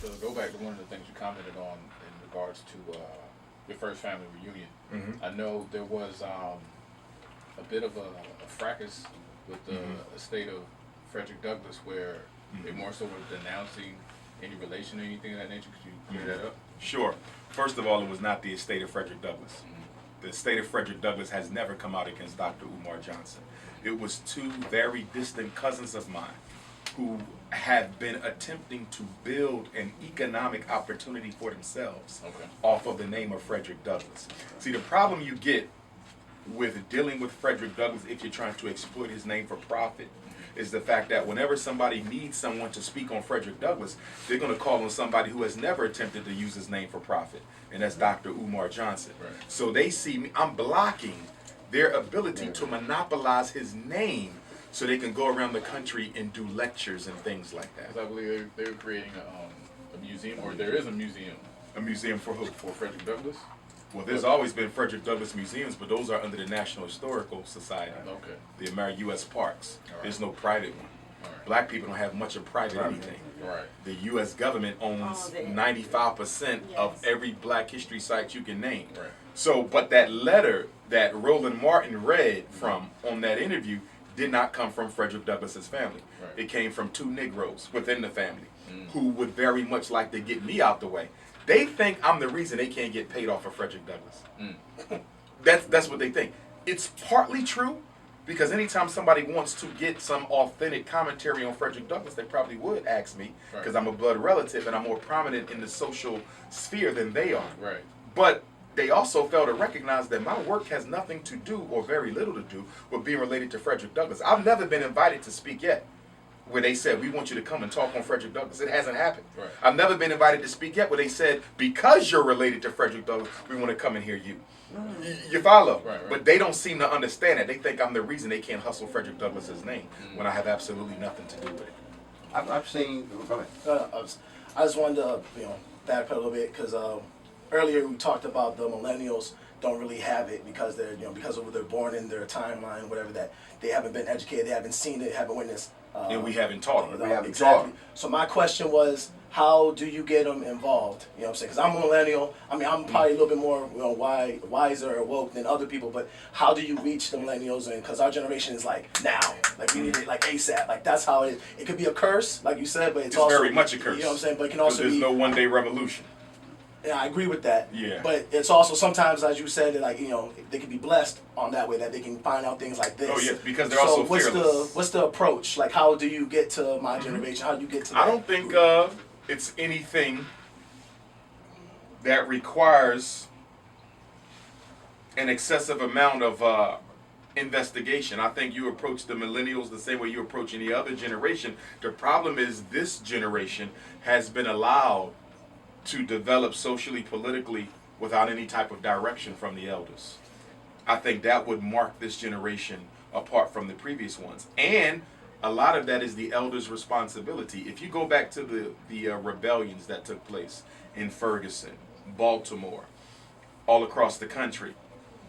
to go back to one of the things you commented on in regards to your first family reunion. Mm-hmm. I know there was a bit of a fracas with the estate of Frederick Douglass, where they more so were denouncing any relation or anything of that nature. Could you clear that up? Sure. First of all, it was not the estate of Frederick Douglass. The estate of Frederick Douglass has never come out against Dr. Umar Johnson. It was two very distant cousins of mine who have been attempting to build an economic opportunity for themselves off of the name of Frederick Douglass. See, the problem you get with dealing with Frederick Douglass, if you're trying to exploit his name for profit, is the fact that whenever somebody needs someone to speak on Frederick Douglass, they're going to call on somebody who has never attempted to use his name for profit, and that's Dr. Umar Johnson. Right. So they see me, I'm blocking their ability to monopolize his name so they can go around the country and do lectures and things like that. Because I believe they're creating a museum, or there is a museum. A museum for who? For Frederick Douglass? Well, there's always been Frederick Douglass museums, but those are under the National Historical Society. Okay. The American U.S. Parks. Right. There's no private one. Right. Black people don't have much of private anything. Right. The U.S. government owns 95% of every Black history site you can name. Right. So, but that letter that Roland Martin read from on that interview did not come from Frederick Douglass's family. Right. It came from two Negroes within the family who would very much like to get me out the way. They think I'm the reason they can't get paid off of Frederick Douglass. That's what they think. It's partly true, because anytime somebody wants to get some authentic commentary on Frederick Douglass, they probably would ask me, because I'm a blood relative and I'm more prominent in the social sphere than they are. Right. But they also fail to recognize that my work has nothing to do, or very little to do, with being related to Frederick Douglass. I've never been invited to speak yet where they said, we want you to come and talk on Frederick Douglass. It hasn't happened. Right. I've never been invited to speak yet where they said, because you're related to Frederick Douglass, we want to come and hear you. You follow? Right. But they don't seem to understand it. They think I'm the reason they can't hustle Frederick Douglass's name when I have absolutely nothing to do with it. I've seen. Go ahead. I just wanted to, backpedal a little bit, because earlier we talked about the millennials don't really have it because they're, because of they're born in their timeline, whatever, that they haven't been educated, they haven't seen it, haven't witnessed. And we haven't taught them. We haven't Exactly. taught. So my question was, how do you get them involved? You know what I'm saying? Because I'm a millennial. I mean, I'm probably a little bit more, wiser or woke than other people. But how do you reach the millennials? And because our generation is like now, like we need it like ASAP. Like that's how it. It could be a curse, like you said, but it's also very much a curse. You know what I'm saying? But it can Because also there's be. no one-day revolution. Yeah, I agree with that. Yeah. But it's also sometimes, as you said, that they can be blessed on that way, that they can find out things like this. Oh, yes, because they're also fearless. What's the approach? Like, how do you get to my generation? How do you get to that? I don't think it's anything that requires an excessive amount of investigation. I think you approach the millennials the same way you approach any other generation. The problem is this generation has been allowed to develop socially, politically, without any type of direction from the elders. I think that would mark this generation apart from the previous ones. And a lot of that is the elders' responsibility. If you go back to the rebellions that took place in Ferguson, Baltimore, all across the country,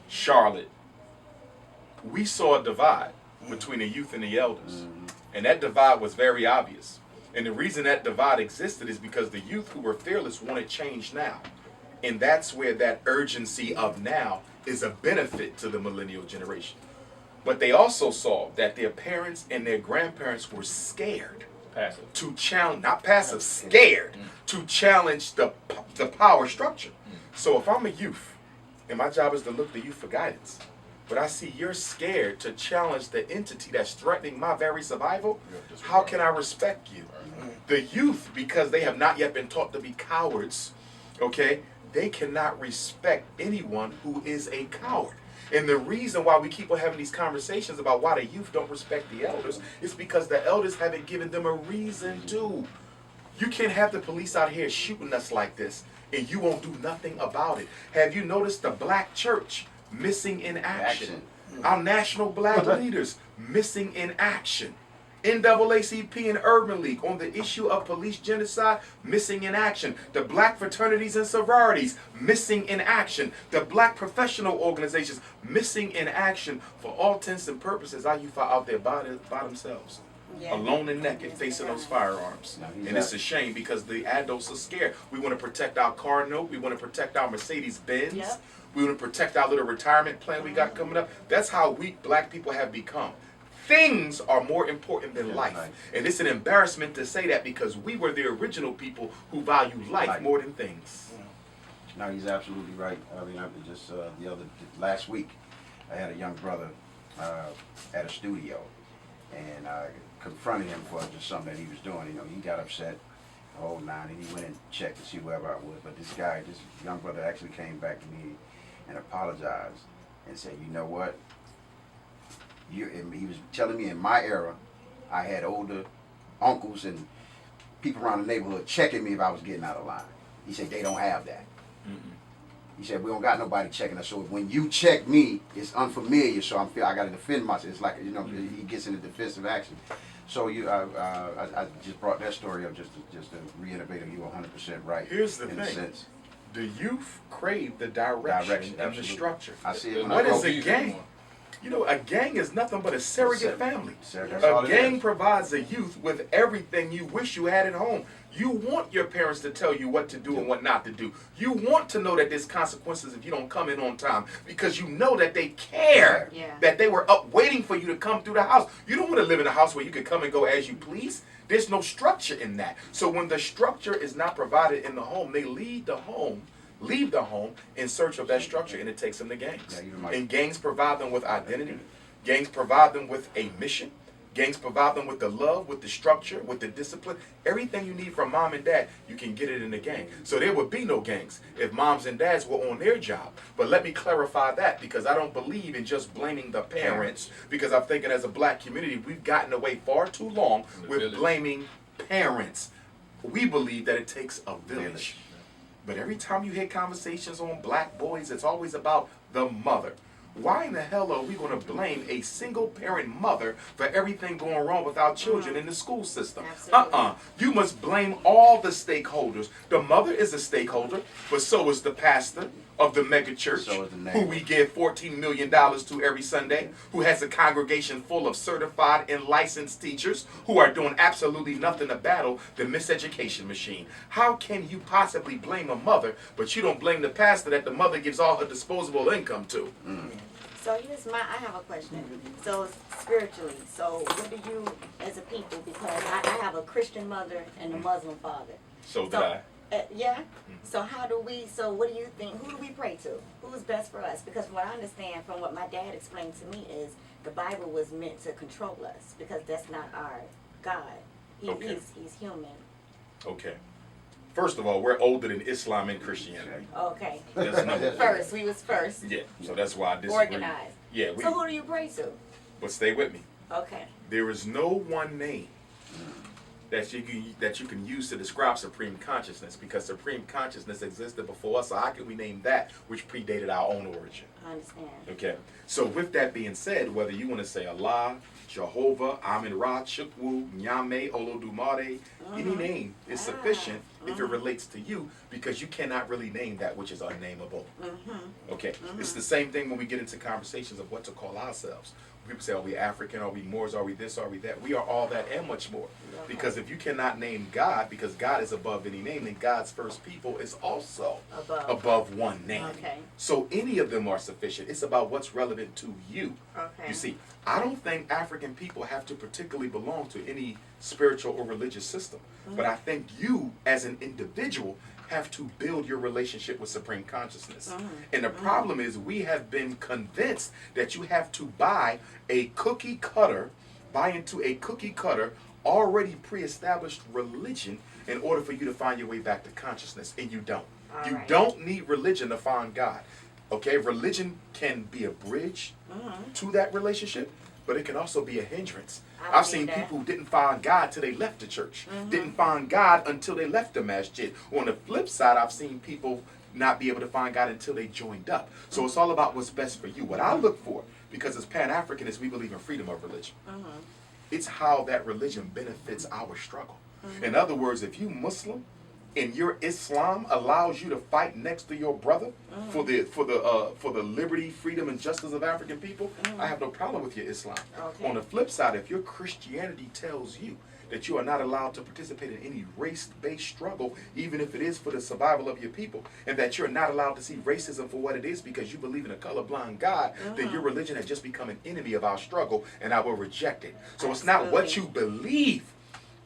Charlotte, we saw a divide between the youth and the elders. And that divide was very obvious. And the reason that divide existed is because the youth who were fearless wanted change now. And that's where that urgency of now is a benefit to the millennial generation. But they also saw that their parents and their grandparents were scared Passive. to challenge, not passive, scared to challenge the power structure. So if I'm a youth, and my job is to look to you for guidance, but I see you're scared to challenge the entity that's threatening my very survival, how can I respect you? The youth, because they have not yet been taught to be cowards, okay, they cannot respect anyone who is a coward. And the reason why we keep on having these conversations about why the youth don't respect the elders is because the elders haven't given them a reason to. You can't have the police out here shooting us like this and you won't do nothing about it. Have you noticed the black church missing in action? Our national black leaders missing in action. NAACP and Urban League on the issue of police genocide, missing in action. The black fraternities and sororities, missing in action. The black professional organizations, missing in action. For all intents and purposes, our youth are out there by themselves. alone and naked, facing those firearms. And it's a shame because the adults are scared. We want to protect our car note. We want to protect our Mercedes Benz. Yep. We want to protect our little retirement plan we got coming up. That's how weak black people have become. Things are more important than life. And it's an embarrassment to say that because we were the original people who value life more than things. No, he's absolutely right. I mean, I just last week, I had a young brother at a studio, and I confronted him for just something that he was doing. You know, he got upset, the whole nine, and he went and checked to see wherever I was. But this young brother actually came back to me and apologized and said, you know what? He was telling me in my era, I had older uncles and people around the neighborhood checking me if I was getting out of line. He said, they don't have that. He said, we don't got nobody checking us. So when you check me, it's unfamiliar. So I got to defend myself. It's like, you know, he gets into defensive action. So I just brought that story up just to reiterate you 100% right. Here's the in thing. A sense. The youth crave the direction and the absolutely. structure. I see it when What I is go. a gang? You know, a gang is nothing but a surrogate family. That's all A it gang is. provides a youth with everything you wish you had at home. You want your parents to tell you what to do and what not to do. You want to know that there's consequences if you don't come in on time because you know that they care, that they were up waiting for you to come through the house. You don't want to live in a house where you can come and go as you please. There's no structure in that. So when the structure is not provided in the home, they leave the home in search of that structure, and it takes them to gangs. And gangs provide them with identity. Gangs provide them with a mission. Gangs provide them with the love, with the structure, with the discipline. Everything you need from mom and dad, you can get it in the gang. So there would be no gangs if moms and dads were on their job. But let me clarify that because I don't believe in just blaming the parents because I'm thinking as a black community, we've gotten away far too long with blaming parents. We believe that it takes a village. But every time you hear conversations on black boys, it's always about the mother. Why in the hell are we going to blame a single parent mother for everything going wrong with our children in the school system? You must blame all the stakeholders. The mother is a stakeholder, but so is the pastor of the mega church, who we give $14 million to every Sunday, who has a congregation full of certified and licensed teachers who are doing absolutely nothing to battle the miseducation machine. How can you possibly blame a mother, but you don't blame the pastor that the mother gives all her disposable income to? So I have a question. So spiritually, so what do you as a people, because I have a Christian mother and a Muslim father. So did I. So what do you think, who do we pray to? Who's best for us? Because from what I understand from what my dad explained to me is the Bible was meant to control us because that's not our God. He's human. Okay. First of all, we're older than Islam and Christianity. Okay. That's number one. First, we was first. Yeah, so that's why I disagree. Organized. Yeah. So who do you pray to? But stay with me. Okay. There is no one name that you can use to describe supreme consciousness because supreme consciousness existed before us. So how can we name that which predated our own origin? I understand. Okay. So with that being said, whether you want to say Allah, Jehovah, Amin Ra, Chukwu, Nyame, Olodumare, any name is sufficient if it relates to you because you cannot really name that which is unnameable. Okay. It's the same thing when we get into conversations of what to call ourselves. People say, are we African? Are we Moors? Are we this? Are we that? We are all that and much more. Because if you cannot name God, because God is above any name, then God's first people is also above one name. Okay. So any of them are sufficient. It's about what's relevant to you. Okay. You see, I don't think African people have to particularly belong to any spiritual or religious system. But I think you, as an individual, have to build your relationship with supreme consciousness. And the problem is we have been convinced that you have to buy into a cookie cutter already pre-established religion in order for you to find your way back to consciousness, and you don't. You don't need religion to find God. Okay, religion can be a bridge to that relationship, but it can also be a hindrance. I've seen people who didn't find God till they left the church, didn't find God until they left the masjid. On the flip side, I've seen people not be able to find God until they joined up. So it's all about what's best for you. What I look for, because as Pan-Africanists, we believe in freedom of religion. It's how that religion benefits our struggle. In other words, if you Muslim and your Islam allows you to fight next to your brother for the liberty, freedom, and justice of African people, I have no problem with your Islam. Okay. On the flip side, if your Christianity tells you that you are not allowed to participate in any race-based struggle, even if it is for the survival of your people, and that you're not allowed to see racism for what it is because you believe in a colorblind God, then your religion has just become an enemy of our struggle, and I will reject it. So it's not what you believe,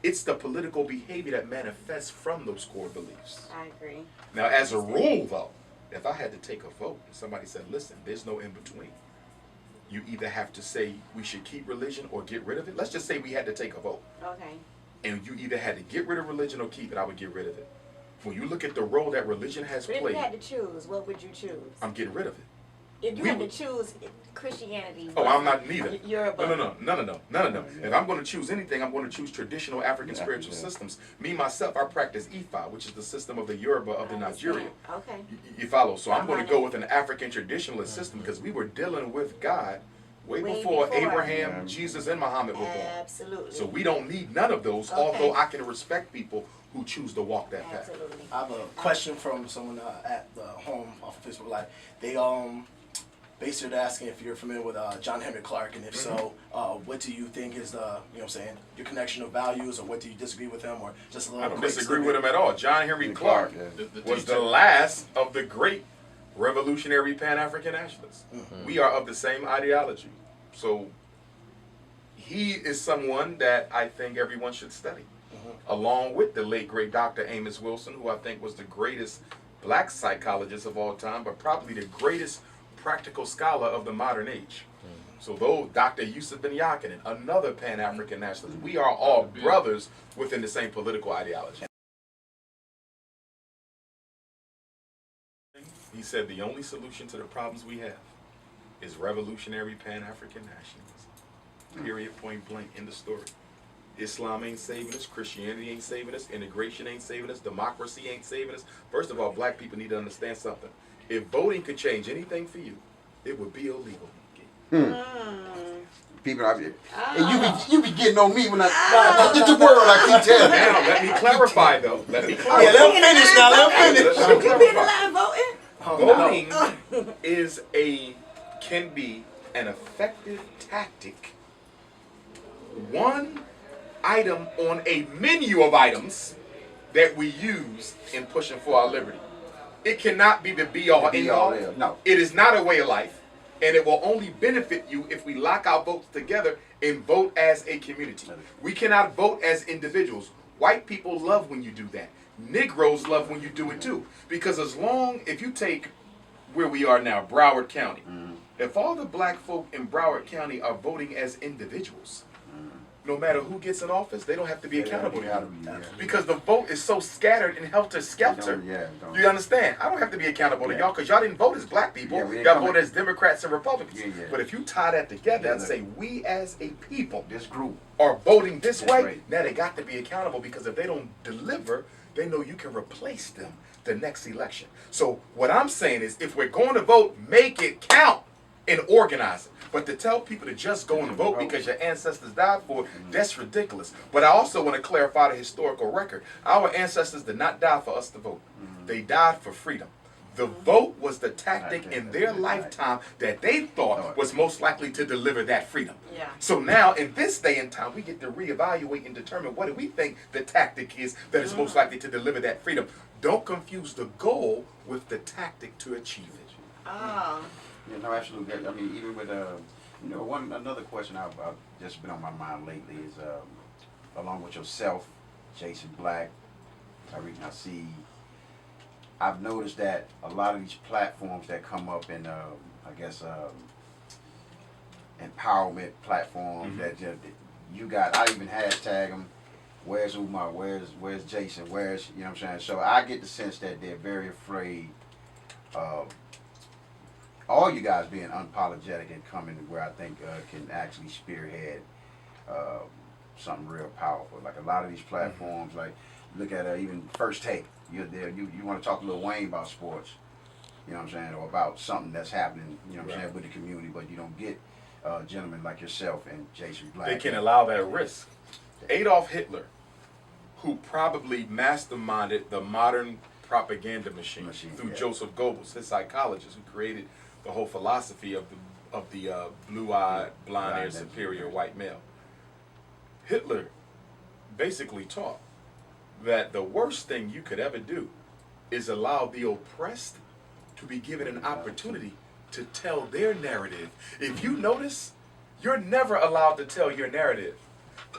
it's the political behavior that manifests from those core beliefs. I agree. Now, as a rule, though, if I had to take a vote and somebody said, listen, there's no in between. You either have to say we should keep religion or get rid of it. Let's just say we had to take a vote. Okay. And you either had to get rid of religion or keep it, I would get rid of it. When you look at the role that religion has But if played, you had to choose, what would you choose? I'm getting rid of it. If you We had would- to choose Christianity. Oh, I'm not neither. Yoruba. No. If I'm going to choose anything, I'm going to choose traditional African spiritual systems. Me, myself, I practice Ifa, which is the system of the Yoruba of the Nigeria. Okay. You follow? So I'm going to Uh-huh. go with an African traditionalist system because we were dealing with God way before before. Abraham, Jesus, and Muhammad were born. Absolutely. So we don't need none of those, Okay. although I can respect people who choose to walk that path. Absolutely. I have a question from someone at the home off of Facebook Live. They basically asking if you're familiar with John Henry Clark, and if so, what do you think is your connection of values, or what do you disagree with him, or just a little? I don't quick disagree snippet? with him at all. John Henry Clark was the last of the great revolutionary Pan-African nationalists. We are of the same ideology. So he is someone that I think everyone should study, along with the late, great Dr. Amos Wilson, who I think was the greatest black psychologist of all time, but probably the greatest practical scholar of the modern age. So though Dr. Yusuf bin Yakinen, another Pan-African nationalist, we are all brothers within the same political ideology. He said the only solution to the problems we have is revolutionary Pan-African nationalism. Period, point blank, in the story. Islam ain't saving us, Christianity ain't saving us, integration ain't saving us, democracy ain't saving us. First of all, black people need to understand something. If voting could change anything for you, it would be illegal. People, and you be getting on me when I get the word. I keep telling you. Now, let me clarify, though. Let me clarify. Yeah, let him finish now. Let him finish. Let me You be in the clarify. line voting? Voting can be an effective tactic. One item on a menu of items that we use in pushing for our liberty. It cannot be the be-all, end-all. No. It is not a way of life, and it will only benefit you if we lock our votes together and vote as a community. We cannot vote as individuals. White people love when you do that. Negroes love when you do it too. Because if you take where we are now, Broward County, if all the black folk in Broward County are voting as individuals, no matter who gets in office, they don't have to be accountable to you. Because the vote is so scattered and helter-skelter. You understand? I don't have to be accountable to y'all because y'all didn't vote as black people. Y'all voted as Democrats and Republicans. But if you tie that together and say, we as a people This group are voting this way, right. now they got to be accountable because if they don't deliver, they know you can replace them the next election. So what I'm saying is if we're going to vote, make it count and organize it. But to tell people to just go and vote because your ancestors died for it, that's ridiculous. But I also want to clarify the historical record. Our ancestors did not die for us to vote. They died for freedom. The vote was the tactic in their lifetime that they thought was most likely to deliver that freedom. Yeah. So now, in this day and time, we get to reevaluate and determine what do we think the tactic is that is most likely to deliver that freedom. Don't confuse the goal with the tactic to achieve it. Oh. Yeah, no, absolutely. I mean, even with another question I've just been on my mind lately is along with yourself, Jason Black. I've noticed that a lot of these platforms that come up in, empowerment platforms that you got. I even hashtag them. Where's Umar? Where's Jason? Where's, you know what I'm saying? So I get the sense that they're very afraid of all you guys being unapologetic and coming to where I think can actually spearhead something real powerful. Like a lot of these platforms, like look at even First Take. You're there. You want to talk to Lil Wayne about sports, you know what I'm saying, or about something that's happening, you know what I'm saying, with the community, but you don't get gentlemen like yourself and Jason Black. They can allow that risk. Adolf Hitler who probably masterminded the modern propaganda machine through yeah. Joseph Goebbels, his psychologist, who created the whole philosophy of the blue-eyed, blonde-haired, superior white male. Hitler basically taught that the worst thing you could ever do is allow the oppressed to be given an opportunity to tell their narrative. If you notice, you're never allowed to tell your narrative.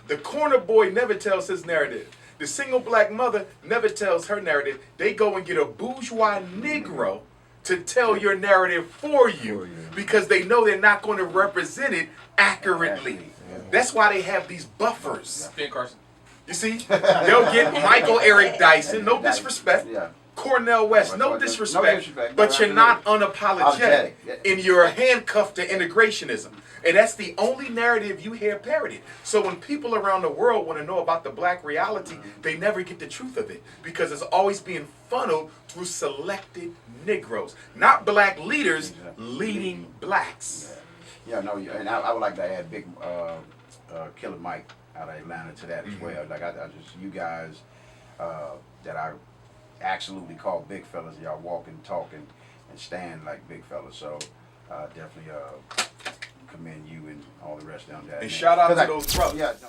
The corner boy never tells his narrative. The single black mother never tells her narrative. They go and get a bourgeois Negro to tell your narrative for you because they know they're not going to represent it accurately. That's why they have these buffers. Ben Carson. You see, they'll get Michael Eric Dyson, no disrespect. Cornell West, no disrespect. But you're not unapologetic in your handcuffed to integrationism. And that's the only narrative you hear parroted. So when people around the world want to know about the black reality, they never get the truth of it because it's always being funneled through selected Negroes, not black leaders leading blacks. Yeah, no, and I would like to add Big Killer Mike out of Atlanta to that as well. Like I just, you guys that I absolutely call big fellas, y'all walking, talking, and stand like big fellas. So definitely commend you and all the rest of them. And shout out to those brothers. Yeah, no,